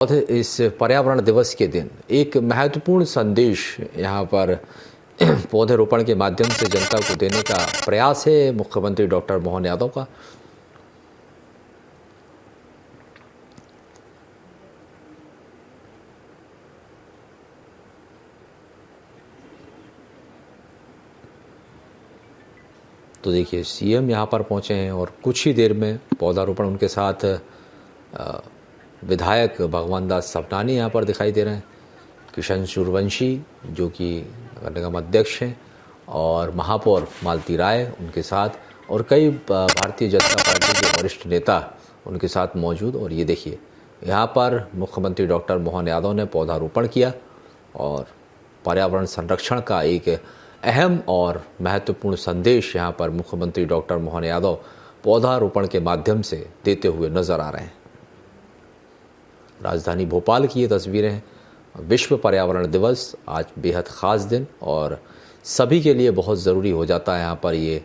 इस पर्यावरण दिवस के दिन एक महत्वपूर्ण संदेश यहाँ पर पौधरोपण के माध्यम से जनता को देने का प्रयास है मुख्यमंत्री डॉक्टर मोहन यादव का। तो देखिए सीएम यहाँ पर पहुँचे हैं और कुछ ही देर में पौधारोपण उनके साथ विधायक भगवान दास सपनानी यहाँ पर दिखाई दे रहे हैं, किशन सूर्यवंशी जो कि नगर निगम अध्यक्ष हैं और महापौर मालती राय उनके साथ और कई भारतीय जनता पार्टी के वरिष्ठ नेता उनके साथ मौजूद। और ये देखिए यहाँ पर मुख्यमंत्री डॉक्टर मोहन यादव ने पौधारोपण किया और पर्यावरण संरक्षण का एक अहम और महत्वपूर्ण संदेश यहाँ पर मुख्यमंत्री डॉक्टर मोहन यादव पौधारोपण के माध्यम से देते हुए नजर आ रहे हैं। राजधानी भोपाल की ये तस्वीरें हैं। विश्व पर्यावरण दिवस आज बेहद ख़ास दिन और सभी के लिए बहुत ज़रूरी हो जाता है यहाँ पर ये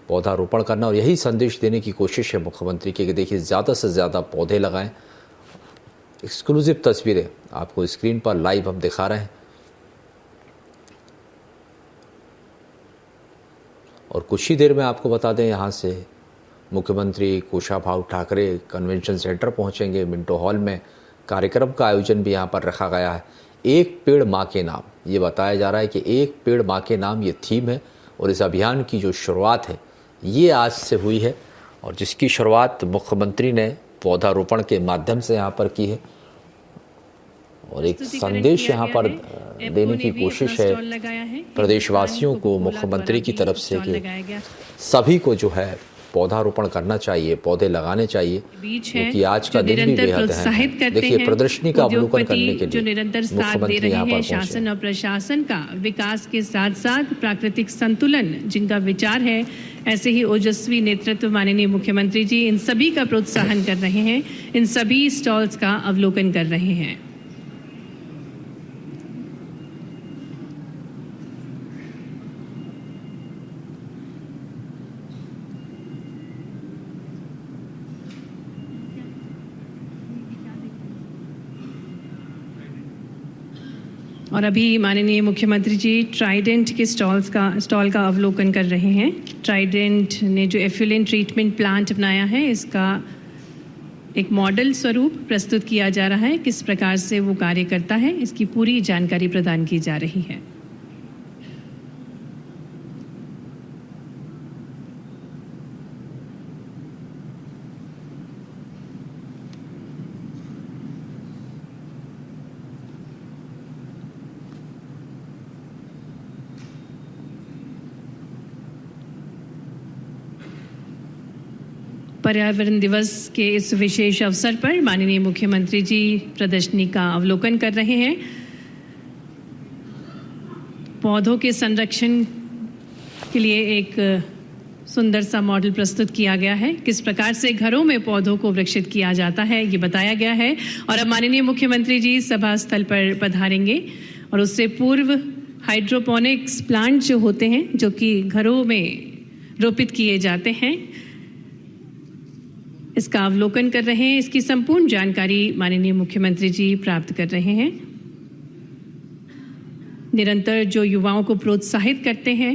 पौधारोपण करना और यही संदेश देने की कोशिश है मुख्यमंत्री की कि देखिए ज़्यादा से ज़्यादा पौधे लगाएं। एक्सक्लूसिव तस्वीरें आपको स्क्रीन पर लाइव हम दिखा रहे हैं और कुछ ही देर में आपको बता दें यहाँ से मुख्यमंत्री कुशाभाऊ ठाकरे कन्वेंशन सेंटर पहुँचेंगे। मिंटो हॉल में कार्यक्रम का आयोजन भी यहाँ पर रखा गया है। एक पेड़ माँ के नाम, ये बताया जा रहा है कि एक पेड़ माँ के नाम ये थीम है और इस अभियान की जो शुरुआत है ये आज से हुई है और जिसकी शुरुआत मुख्यमंत्री ने पौधारोपण के माध्यम से यहाँ पर की है और एक संदेश यहाँ पर देने की कोशिश है प्रदेशवासियों को मुख्यमंत्री की तरफ से कि सभी को जो है पौधारोपण करना चाहिए, पौधे लगाने चाहिए क्योंकि आज का दिन भी बेहद है। देखिए प्रदर्शनी का अवलोकन करने के लिए जो निरंतर साथ दे रहे हैं शासन और प्रशासन का विकास के साथ साथ प्राकृतिक संतुलन जिनका विचार है, ऐसे ही ओजस्वी नेतृत्व माननीय मुख्यमंत्री जी इन सभी का प्रोत्साहन कर रहे हैं, इन सभी स्टॉल्स का अवलोकन कर रहे हैं। और अभी माननीय मुख्यमंत्री जी ट्राइडेंट के स्टॉल का अवलोकन कर रहे हैं। ट्राइडेंट ने जो एफ्लुएंट ट्रीटमेंट प्लांट बनाया है इसका एक मॉडल स्वरूप प्रस्तुत किया जा रहा है, किस प्रकार से वो कार्य करता है इसकी पूरी जानकारी प्रदान की जा रही है। पर्यावरण दिवस के इस विशेष अवसर पर माननीय मुख्यमंत्री जी प्रदर्शनी का अवलोकन कर रहे हैं। पौधों के संरक्षण के लिए एक सुंदर सा मॉडल प्रस्तुत किया गया है, किस प्रकार से घरों में पौधों को वृक्षित किया जाता है ये बताया गया है। और अब माननीय मुख्यमंत्री जी सभा स्थल पर पधारेंगे और उससे पूर्व हाइड्रोपोनिक्स प्लांट जो होते हैं जो कि घरों में रोपित किए जाते हैं इसका अवलोकन कर रहे हैं। इसकी संपूर्ण जानकारी माननीय मुख्यमंत्री जी प्राप्त कर रहे हैं। निरंतर जो युवाओं को प्रोत्साहित करते हैं,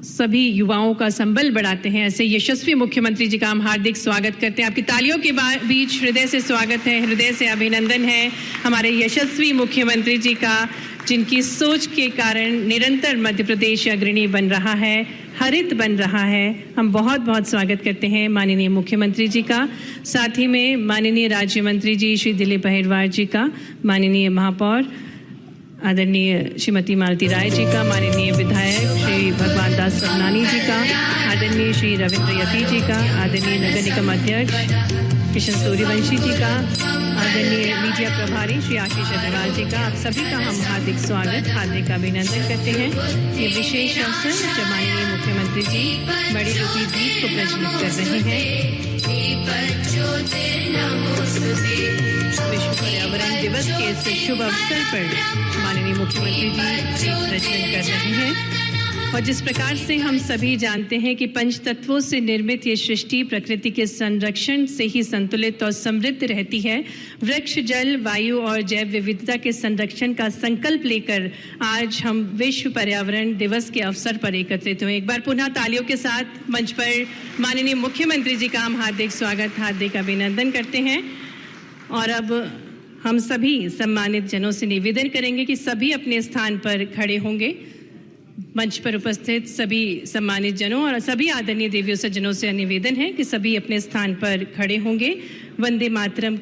सभी युवाओं का संबल बढ़ाते हैं, ऐसे यशस्वी मुख्यमंत्री जी का हम हार्दिक स्वागत करते हैं। आपकी तालियों के बीच हृदय से स्वागत है, हृदय से अभिनंदन है हमारे यशस्वी मुख्यमंत्री जी का, जिनकी सोच के कारण निरंतर मध्य प्रदेश अग्रणी बन रहा है, हरित बन रहा है। हम बहुत बहुत स्वागत करते हैं माननीय मुख्यमंत्री जी का। साथ ही में माननीय राज्य मंत्री जी श्री दिलीप अहिरवार जी का, माननीय महापौर आदरणीय श्रीमती मालती राय जी का, माननीय विधायक श्री भगवान दास सपनानी जी का, आदरणीय श्री रविंद्र यति जी का, आदरणीय नगर निगम अध्यक्ष किशन सूर्यवंशी जी का, आदरणीय मीडिया प्रभारी श्री आशीष अग्रवाल जी का, आप सभी का हम हार्दिक स्वागत, हार्दिक अभिनंदन करते हैं। ये विशेष अवसर जब माननीय मुख्यमंत्री जी बड़ी रूपी दीप को प्रज्वलित कर रहे हैं। विश्व पर्यावरण दिवस के इस शुभ अवसर पर माननीय मुख्यमंत्री जी दीप प्रज्वलन कर रहे हैं। और जिस प्रकार से हम सभी जानते हैं कि पंच तत्वों से निर्मित ये सृष्टि प्रकृति के संरक्षण से ही संतुलित और समृद्ध रहती है, वृक्ष, जल, वायु और जैव विविधता के संरक्षण का संकल्प लेकर आज हम विश्व पर्यावरण दिवस के अवसर पर एकत्रित हुए। एक बार पुनः तालियों के साथ मंच पर माननीय मुख्यमंत्री जी का हम हार्दिक स्वागत, हार्दिक अभिनंदन करते हैं। और अब हम सभी सम्मानित जनों से निवेदन करेंगे कि सभी अपने स्थान पर खड़े होंगे। मंच पर उपस्थित सभी सम्मानित जनों और सभी आदरणीय देवियों सज्जनों से निवेदन है कि सभी अपने स्थान पर खड़े होंगे। वंदे मातरम।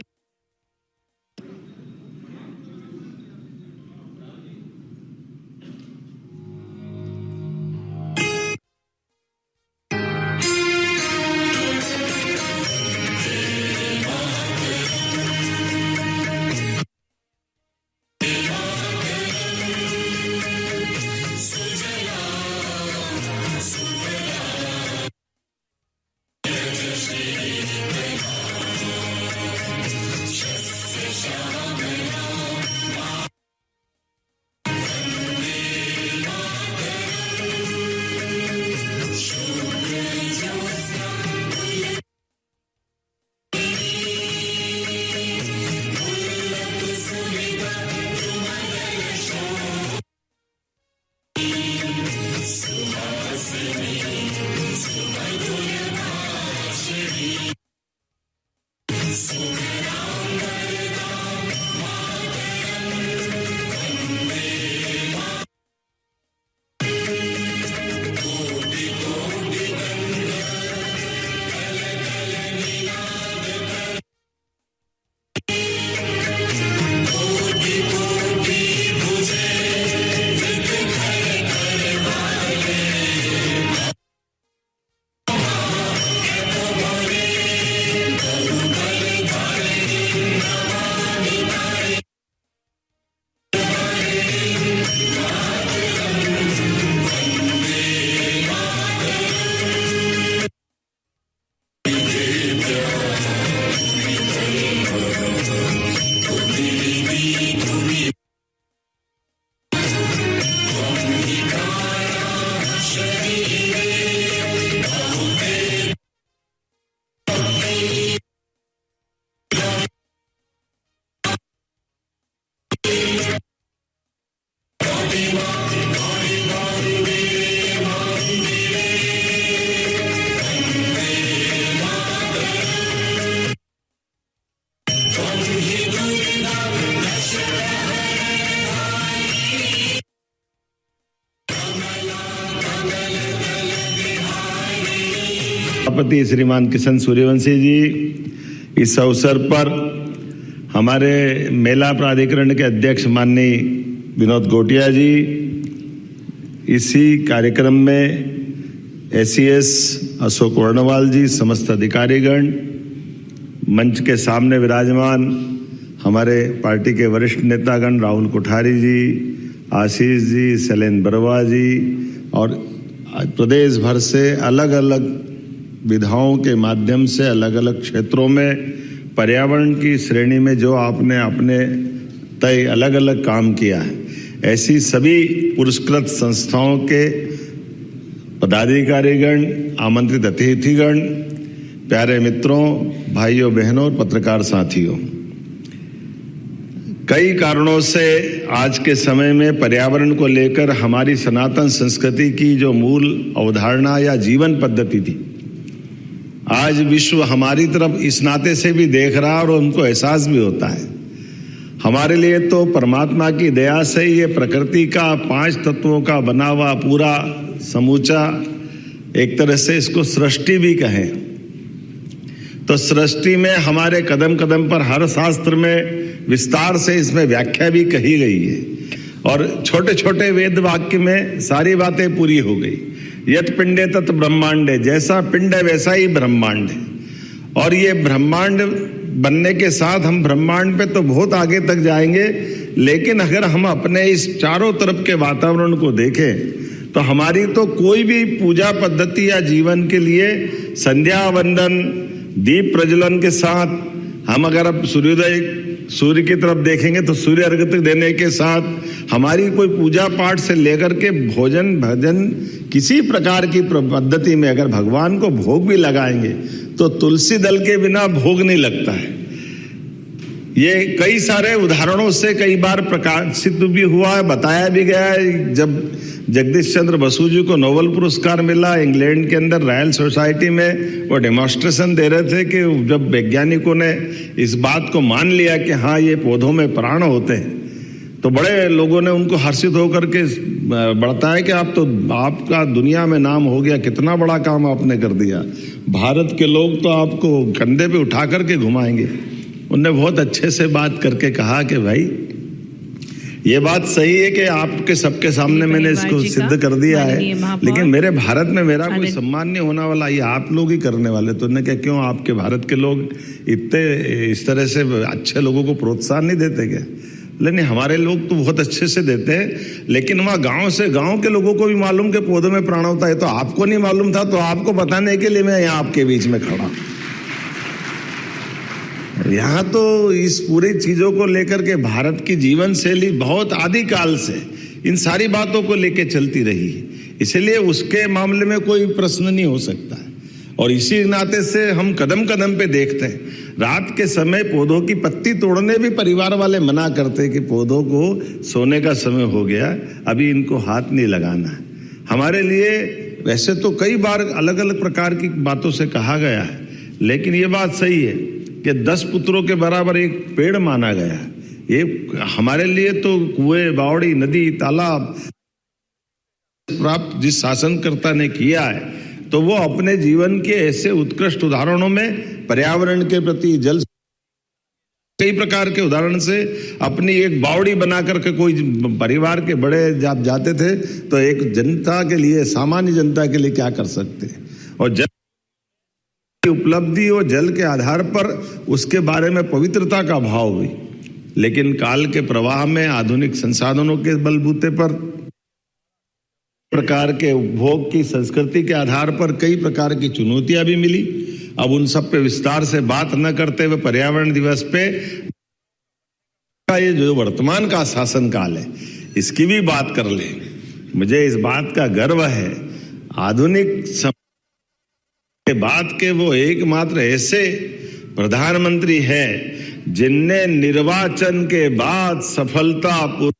सभापति श्रीमान किशन सूर्यवंशी जी, इस अवसर पर हमारे मेला प्राधिकरण के अध्यक्ष माननीय विनोद गोटिया जी, इसी कार्यक्रम में एसीएस अशोक वर्णवाल जी, समस्त अधिकारीगण, मंच के सामने विराजमान हमारे पार्टी के वरिष्ठ नेतागण राहुल कोठारी जी, आशीष जी, शैलेंद्र बरवा जी और प्रदेश भर से अलग अलग विधाओं के माध्यम से अलग अलग क्षेत्रों में पर्यावरण की श्रेणी में जो आपने अपने तय अलग अलग काम किया है, ऐसी सभी पुरस्कृत संस्थाओं के पदाधिकारीगण, आमंत्रित अतिथिगण, प्यारे मित्रों, भाइयों बहनों और पत्रकार साथियों, कई कारणों से आज के समय में पर्यावरण को लेकर हमारी सनातन संस्कृति की जो मूल अवधारणा या जीवन पद्धति थी, आज विश्व हमारी तरफ इस नाते से भी देख रहा और उनको एहसास भी होता है। हमारे लिए तो परमात्मा की दया से ये प्रकृति का 5 तत्वों का बना हुआ पूरा समूचा, एक तरह से इसको सृष्टि भी कहें तो सृष्टि में हमारे कदम कदम पर हर शास्त्र में विस्तार से इसमें व्याख्या भी कही गई है और छोटे छोटे वेद वाक्य में सारी बातें पूरी हो गई। यत पिंडे तत् ब्रह्मांडे, जैसा पिंड है वैसा ही ब्रह्मांड है। और ये ब्रह्मांड बनने के साथ हम ब्रह्मांड पे तो बहुत आगे तक जाएंगे, लेकिन अगर हम अपने इस चारों तरफ के वातावरण को देखें तो हमारी तो कोई भी पूजा पद्धति या जीवन के लिए संध्या वंदन, दीप प्रज्वलन के साथ हम अगर अब सूर्य की तरफ देखेंगे तो सूर्य अर्घ्य देने के साथ हमारी कोई पूजा पाठ से लेकर के भोजन भजन किसी प्रकार की पद्धति में अगर भगवान को भोग भी लगाएंगे तो तुलसी दल के बिना भोग नहीं लगता है। ये कई सारे उदाहरणों से कई बार प्रकाशित भी हुआ है, बताया भी गया है। जब जगदीश चंद्र बसु जी को नोबेल पुरस्कार मिला, इंग्लैंड के अंदर रॉयल सोसाइटी में वो डेमोन्स्ट्रेशन दे रहे थे कि जब वैज्ञानिकों ने इस बात को मान लिया कि हाँ ये पौधों में प्राण होते हैं, तो बड़े लोगों ने उनको हर्षित होकर के बताया कि आपका दुनिया में नाम हो गया, कितना बड़ा काम आपने कर दिया, भारत के लोग तो आपको कंधे पे उठा करके घुमाएंगे। उनने बहुत अच्छे से बात करके कहा कि भाई ये बात सही है कि आपके सबके सामने मैंने इसको सिद्ध कर दिया है, लेकिन मेरे भारत में मेरा कोई सम्मान नहीं होने वाला, ये आप लोग ही करने वाले। तो उन्होंने कहा क्यों, आपके भारत के लोग इतने इस तरह से अच्छे लोगों को प्रोत्साहन नहीं देते क्या? लेकिन हमारे लोग तो बहुत अच्छे से देते हैं, लेकिन वहाँ गांव के लोगों को भी मालूम कि पौधों में प्राण होता है। तो आपको नहीं मालूम था, तो आपको बताने के लिए मैं यहाँ आपके बीच में खड़ा। यहाँ तो इस पूरी चीजों को लेकर के भारत की जीवन शैली बहुत आदिकाल से इन सारी बातों को लेकर चलती रही है, इसलिए उसके मामले में कोई प्रश्न नहीं हो सकता है। और इसी नाते से हम कदम कदम पे देखते हैं, रात के समय पौधों की पत्ती तोड़ने भी परिवार वाले मना करते हैं कि पौधों को सोने का समय हो गया, अभी इनको हाथ नहीं लगाना है। हमारे लिए वैसे तो कई बार अलग अलग प्रकार की बातों से कहा गया है, लेकिन ये बात सही है कि 10 पुत्रों के बराबर एक पेड़ माना गया। ये हमारे लिए तो कुएं, बावड़ी, नदी, तालाब प्राप्त जिस शासनकर्ता ने किया है, तो वो अपने जीवन के ऐसे उत्कृष्ट उदाहरणों में पर्यावरण के प्रति, जल, कई प्रकार के उदाहरण से अपनी एक बावड़ी बना करके कोई परिवार के बड़े जब जाते थे तो एक जनता के लिए, सामान्य जनता के लिए क्या कर सकते हैं। और जल उपलब्धि और जल के आधार पर उसके बारे में पवित्रता का भाव हुई, लेकिन काल के प्रवाह में आधुनिक संसाधनों के बलबूते पर, प्रकार के उपभोग की संस्कृति के आधार पर कई प्रकार की चुनौतियां भी मिली। अब उन सब पे विस्तार से बात न करते हुए पर्यावरण दिवस पे ये जो वर्तमान का शासन काल है इसकी भी बात कर ले। मुझे इस बात का गर्व है, आधुनिक के बाद के वो एकमात्र ऐसे प्रधानमंत्री हैं जिनने निर्वाचन के बाद सफलतापूर्वक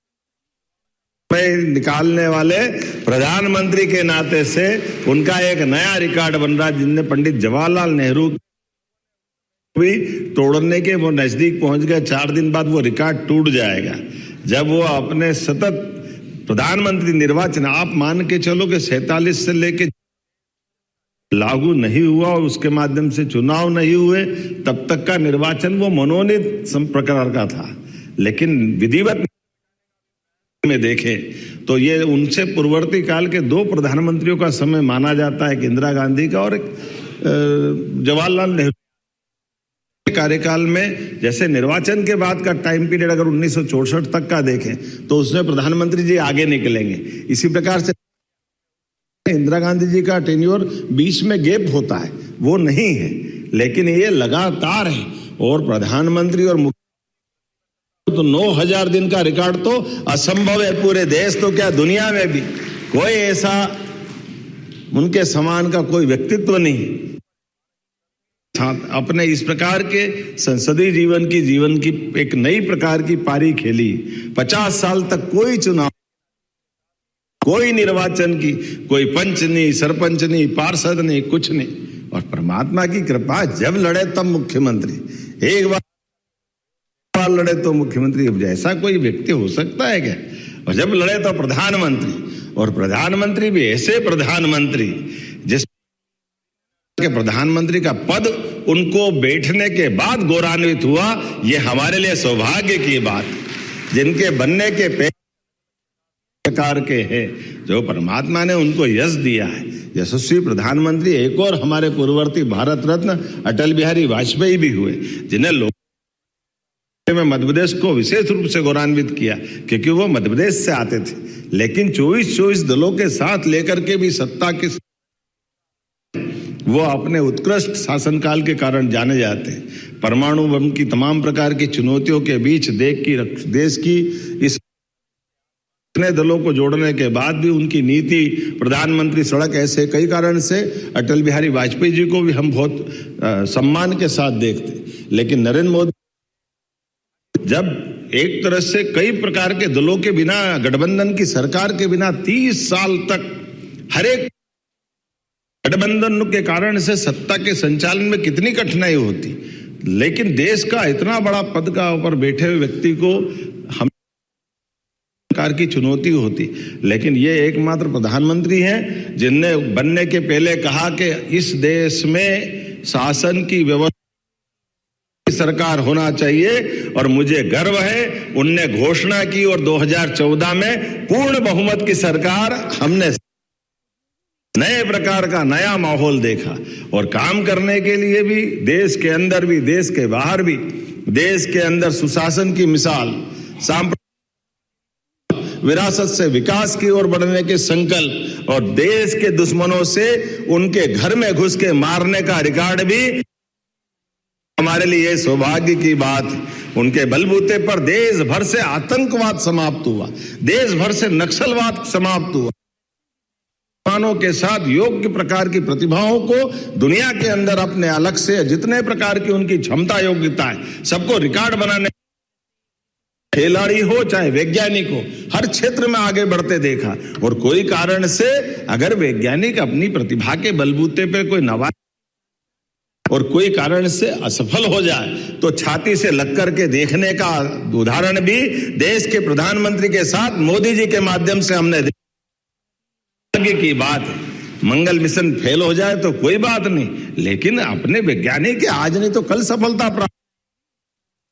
निकालने वाले प्रधानमंत्री के नाते से उनका एक नया रिकॉर्ड बन रहा है, जिनने पंडित जवाहरलाल नेहरू भी तोड़ने के वो नजदीक पहुंच गए। 4 दिन बाद वो रिकॉर्ड टूट जाएगा जब वो अपने सतत प्रधानमंत्री निर्वाचन, आप मान के चलो कि 47 से लेके लागू नहीं हुआ और उसके माध्यम से चुनाव नहीं हुए, तब तक का निर्वाचन वो मनोनीत प्रकार का था। लेकिन विधिवत में देखें तो ये उनसे पूर्ववर्ती काल के 2 प्रधानमंत्रियों का समय माना जाता है, इंदिरा गांधी का और जवाहरलाल नेहरू कार्यकाल में। जैसे निर्वाचन के बाद का टाइम पीरियड अगर 1964 तक का देखें तो उसमें प्रधानमंत्री जी आगे निकलेंगे। इसी प्रकार से इंदिरा गांधी जी का टेन्योर बीच में गैप होता है, वो नहीं है, लेकिन ये लगातार है। और प्रधानमंत्री और तो 9000 दिन का रिकॉर्ड तो असंभव है पूरे देश, तो क्या दुनिया में भी कोई ऐसा उनके समान का कोई व्यक्तित्व नहीं। अपने इस प्रकार के संसदीय जीवन की एक नई प्रकार की पारी खेली। 50 साल तक कोई चुनाव, कोई निर्वाचन की, कोई पंच नहीं, सरपंच नहीं, पार्षद नहीं, कुछ नहीं। और परमात्मा की कृपा, जब लड़े तब मुख्यमंत्री, एक बार लड़े तो मुख्यमंत्री। अब जैसा कोई व्यक्ति हो सकता है क्या? और जब लड़े तो प्रधानमंत्री, और प्रधानमंत्री भी ऐसे प्रधानमंत्री जिस के प्रधानमंत्री का पद उनको बैठने के बाद गौरवान्वित हुआ। ये हमारे लिए सौभाग्य की बात, जिनके बनने के प्रकार के हैं, जो परमात्मा ने उनको यश दिया है। यशस्वी प्रधानमंत्री एक और हमारे पूर्ववर्ती भारत रत्न अटल बिहारी वाजपेयी भी हुए, जिन्हें लोग में मध्य प्रदेश को विशेष रूप से गौरवान्वित किया, क्योंकि वो मध्य प्रदेश से आते थे। लेकिन 24 दलों के साथ लेकर के भी सत्ता की वो अपने उत्कृष्ट शासनकाल के कारण जाने जाते हैं। परमाणु बम की तमाम प्रकार की चुनौतियों के बीच देश की इस इतने दलों को जोड़ने के बाद भी उनकी नीति, प्रधानमंत्री सड़क, ऐसे कई कारण से अटल बिहारी वाजपेयी जी को भी हम बहुत सम्मान के साथ देखते। लेकिन नरेंद्र मोदी जब एक तरह से कई प्रकार के दलों के बिना, गठबंधन की सरकार के बिना 30 साल तक हर एक गठबंधन के कारण से सत्ता के संचालन में कितनी कठिनाई होती, लेकिन देश का इतना बड़ा पद का ऊपर बैठे हुए व्यक्ति को हम प्रकार की चुनौती होती। लेकिन ये एकमात्र प्रधानमंत्री हैं जिनने बनने के पहले कहा कि इस देश में शासन की व्यवस्था सरकार होना चाहिए और मुझे गर्व है। उनने घोषणा की और 2014 में पूर्ण बहुमत की सरकार, हमने नए प्रकार का नया माहौल देखा और काम करने के लिए भी देश के अंदर भी, देश के बाहर भी, देश के अंदर सुशासन की मिसाल, विरासत से विकास की ओर बढ़ने के संकल्प और देश के दुश्मनों से उनके घर में घुस के मारने का रिकॉर्ड भी हमारे लिए सौभाग्य की बात है। उनके बलबूते पर देश भर से आतंकवाद समाप्त हुआ, देश भर से नक्सलवाद समाप्त हुआ। मुसलमानों के साथ योग्य प्रकार की प्रतिभाओं को दुनिया के अंदर अपने अलग से जितने प्रकार की उनकी क्षमता, योग्यता है, सबको रिकॉर्ड बनाने, खिलाड़ी हो चाहे वैज्ञानिक हो, हर क्षेत्र में आगे बढ़ते देखा। और कोई कारण से अगर वैज्ञानिक अपनी प्रतिभा के बलबूते पे कोई नवा और कोई कारण से असफल हो जाए तो छाती से लग करके देखने का उदाहरण भी देश के प्रधानमंत्री के साथ मोदी जी के माध्यम से हमने देखा की बात है। मंगल मिशन फेल हो जाए तो कोई बात नहीं, लेकिन अपने वैज्ञानिक आज नहीं तो कल सफलता प्राप्त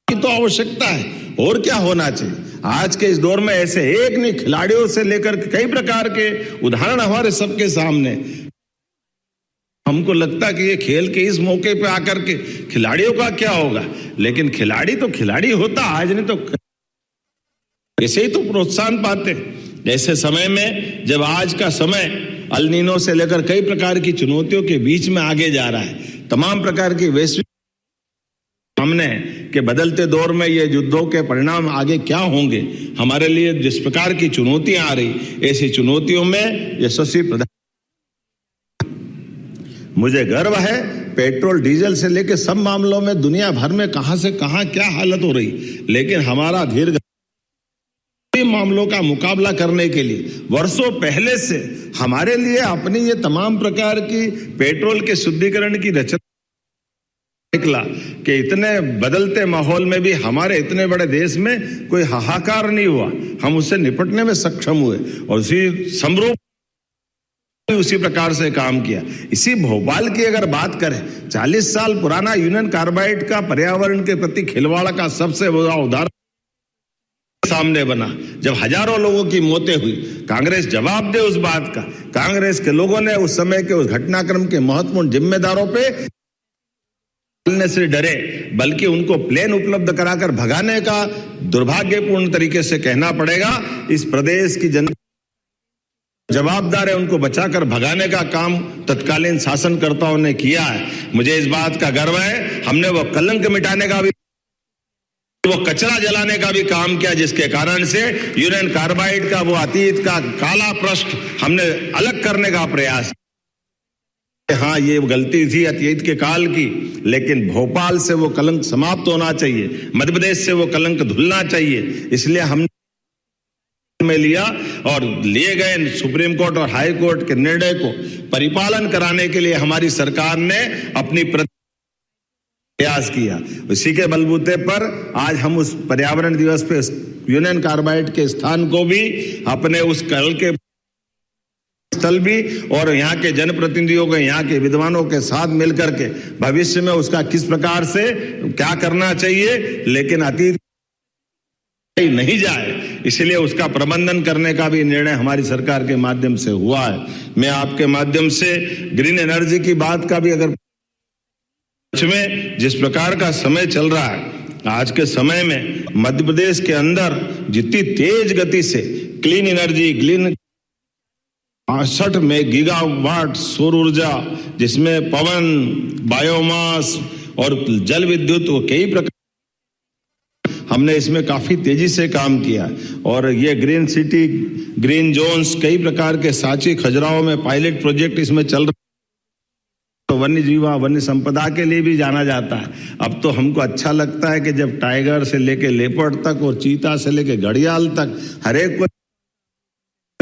की तो आवश्यकता है। और क्या होना चाहिए आज के इस दौर में? ऐसे एक नहीं, खिलाड़ियों से लेकर कई प्रकार के उदाहरण हमारे सबके सामने। हमको लगता कि ये खेल के इस मौके पे आकर के खिलाड़ियों का क्या होगा, लेकिन खिलाड़ी तो खिलाड़ी होता, आज नहीं तो ऐसे ही तो प्रोत्साहन पाते। ऐसे समय में जब आज का समय अल नीनो से लेकर कई प्रकार की चुनौतियों के बीच में आगे जा रहा है, तमाम प्रकार की वैश्विक सामने के बदलते दौर में ये युद्धों के परिणाम आगे क्या होंगे, हमारे लिए जिस प्रकार की चुनौतियां आ रही, ऐसी चुनौतियों में यशस्वी प्रधान, मुझे गर्व है पेट्रोल डीजल से लेकर सब मामलों में दुनिया भर में कहां से कहां क्या हालत हो रही, लेकिन हमारा धीर मामलों का मुकाबला करने के लिए वर्षों पहले से हमारे लिए अपनी ये तमाम प्रकार की पेट्रोल के शुद्धिकरण की रचना निकला कि इतने बदलते माहौल में भी हमारे इतने बड़े देश में कोई हाहाकार नहीं हुआ, हम उससे निपटने में सक्षम हुए और उसी समरूप उसी प्रकार से काम किया। इसी भोपाल की अगर बात करें, 40 साल पुराना यूनियन कार्बाइड का पर्यावरण के प्रति खिलवाड़ का सबसे बड़ा उदाहरण सामने बना। जब हजारों लोगों की मौतें हुई, कांग्रेस जवाब दे उस बात का। कांग्रेस के लोगों ने उस समय के उस घटनाक्रम के महत्वपूर्ण जिम्मेदारों पे से डरे, बल्कि उनको प्लेन उपलब्ध कराकर भगाने का दुर्भाग्यपूर्ण तरीके से कहना पड़ेगा। इस प्रदेश की जनता जवाबदार है, उनको बचाकर भगाने का काम तत्कालीन शासनकर्ताओं ने किया है। मुझे इस बात का गर्व है, हमने वो कलंक मिटाने का भी, वो कचरा जलाने का भी काम किया, जिसके कारण से यूनियन कार्बाइड का वो अतीत का काला पृष्ठ हमने अलग करने का प्रयास। हाँ, ये गलती थी अतीत के काल की, लेकिन भोपाल से वो कलंक समाप्त होना चाहिए, मध्य प्रदेश से वो कलंक धुलना चाहिए। इसलिए हमने में लिया और लिए गए सुप्रीम कोर्ट और हाई कोर्ट के निर्णय को परिपालन कराने के लिए हमारी सरकार ने अपनी प्रयास किया। इसी के बलबूते पर आज हम उस पर्यावरण दिवस पे यूनियन कार्बाइड के स्थान को भी अपने उस कल के स्थल भी और यहाँ के जनप्रतिनिधियों को, यहाँ के विद्वानों के साथ मिलकर के भविष्य में उसका किस प्रकार से क्या करना चाहिए, लेकिन अतीत नहीं जाए, इसलिए उसका प्रबंधन करने का भी निर्णय हमारी सरकार के माध्यम से हुआ है। मैं आपके माध्यम से ग्रीन एनर्जी की बात का भी, अगर में जिस प्रकार का समय चल रहा है, आज के समय में मध्य प्रदेश के अंदर जितनी तेज गति से क्लीन एनर्जी, 65 में गीगावाट सौर ऊर्जा, जिसमें पवन, बायोमास और जल विद्युत वो कई प्रकार हमने इसमें काफी तेजी से काम किया और ये ग्रीन सिटी, ग्रीन जोन्स, कई प्रकार के सांची खजुराहो में पायलट प्रोजेक्ट इसमें चल रहे, तो वन्य जीवा, वन्य संपदा के लिए भी जाना जाता है। अब तो हमको अच्छा लगता है कि जब टाइगर से लेके लेपर्ड तक और चीता से लेके घड़ियाल तक हर एक को 2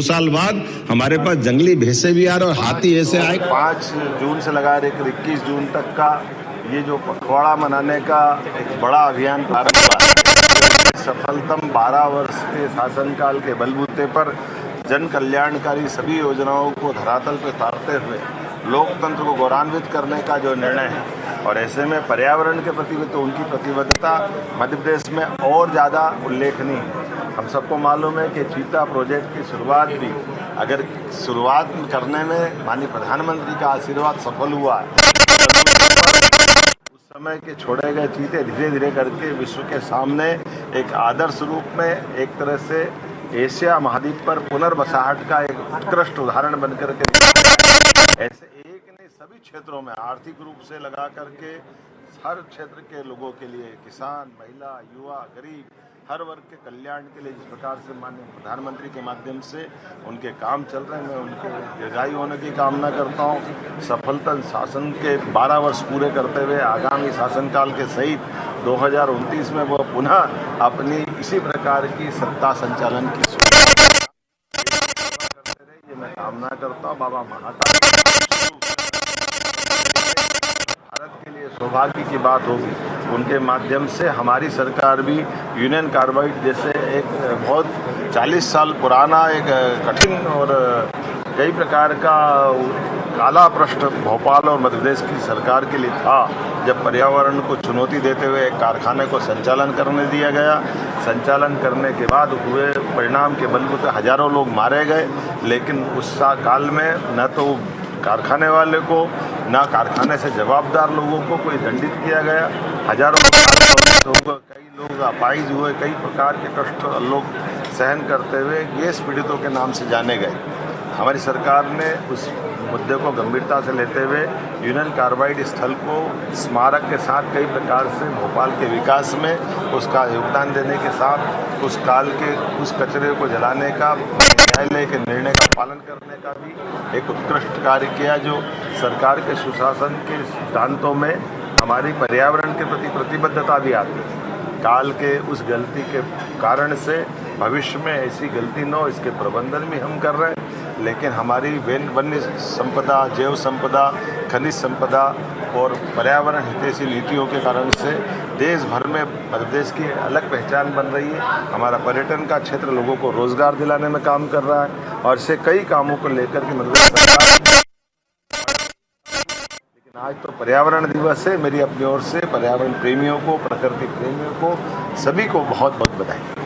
साल बाद हमारे पास जंगली भैंसे भी आ रहे और हाथी ऐसे आए। 5 जून से लगा 21 जून तक का ये जो पखवाड़ा मनाने का एक बड़ा अभियान प्रारंभ हुआ, सफलतम 12 वर्ष के शासनकाल के बलबूते पर जन कल्याणकारी सभी योजनाओं को धरातल पर उतारते हुए लोकतंत्र को गौरवान्वित करने का जो निर्णय है, और ऐसे में पर्यावरण के प्रति तो उनकी प्रतिबद्धता मध्य प्रदेश में और ज़्यादा उल्लेखनीय है। हम सबको मालूम है कि चीता प्रोजेक्ट की शुरुआत भी अगर शुरुआत करने में माननीय प्रधानमंत्री का आशीर्वाद सफल हुआ है, उस समय के छोड़े गए चीते धीरे धीरे करके विश्व के सामने एक आदर्श रूप में एक तरह से एशिया महाद्वीप पर पुनर्बसाहट का एक उत्कृष्ट उदाहरण बनकर के ऐसे एक नहीं सभी क्षेत्रों में आर्थिक रूप से लगा करके हर क्षेत्र के लोगों के लिए, किसान, महिला, युवा, गरीब, हर वर्ग के कल्याण के लिए जिस प्रकार से माननीय प्रधानमंत्री के माध्यम से उनके काम चल रहे हैं, मैं उनके दीर्घायु होने की कामना करता हूँ। सफलता शासन के 12 वर्ष पूरे करते हुए आगामी शासनकाल के सहित 2029 में वो पुनः अपनी इसी प्रकार की सत्ता संचालन की करते रहे, ये मैं कामना करता हूँ। बाबा महाकाल भारत के लिए सौभाग्य की बात होगी, उनके माध्यम से हमारी सरकार भी यूनियन कार्बाइड जैसे एक बहुत 40 साल पुराना एक कठिन और कई प्रकार का काला प्रश्न भोपाल और मध्य प्रदेश की सरकार के लिए था, जब पर्यावरण को चुनौती देते हुए एक कारखाने को संचालन करने दिया गया। संचालन करने के बाद हुए परिणाम के बलबूते हजारों लोग मारे गए, लेकिन उस काल में न तो कारखाने वाले को न कारखाने से जवाबदार लोगों को कोई दंडित किया गया। हजारों कई लोग अपाहिज हुए, कई प्रकार के कष्ट लोग सहन करते हुए गैस पीड़ितों के नाम से जाने गए। हमारी सरकार ने उस मुद्दे को गंभीरता से लेते हुए यूनियन कार्बाइड स्थल को स्मारक के साथ कई प्रकार से भोपाल के विकास में उसका योगदान देने के साथ उस काल के उस कचरे को जलाने का न्यायालय के निर्णय का पालन करने का भी एक उत्कृष्ट कार्य किया, जो सरकार के सुशासन के सिद्धांतों में हमारी पर्यावरण के प्रति प्रतिबद्धता भी आती है। काल के उस गलती के कारण से भविष्य में ऐसी गलती न हो, इसके प्रबंधन भी हम कर रहे हैं, लेकिन हमारी वन्य संपदा, जैव संपदा, खनिज संपदा और पर्यावरण हितैषी नीतियों के कारण से देश भर में मध्य प्रदेश की अलग पहचान बन रही है। हमारा पर्यटन का क्षेत्र लोगों को रोजगार दिलाने में काम कर रहा है और ऐसे कई कामों को लेकर के मध्य प्रदेश सरकार। लेकिन आज तो पर्यावरण दिवस है, मेरी अपनी ओर से पर्यावरण प्रेमियों को, प्रकृति प्रेमियों को, सभी को बहुत बहुत बधाई।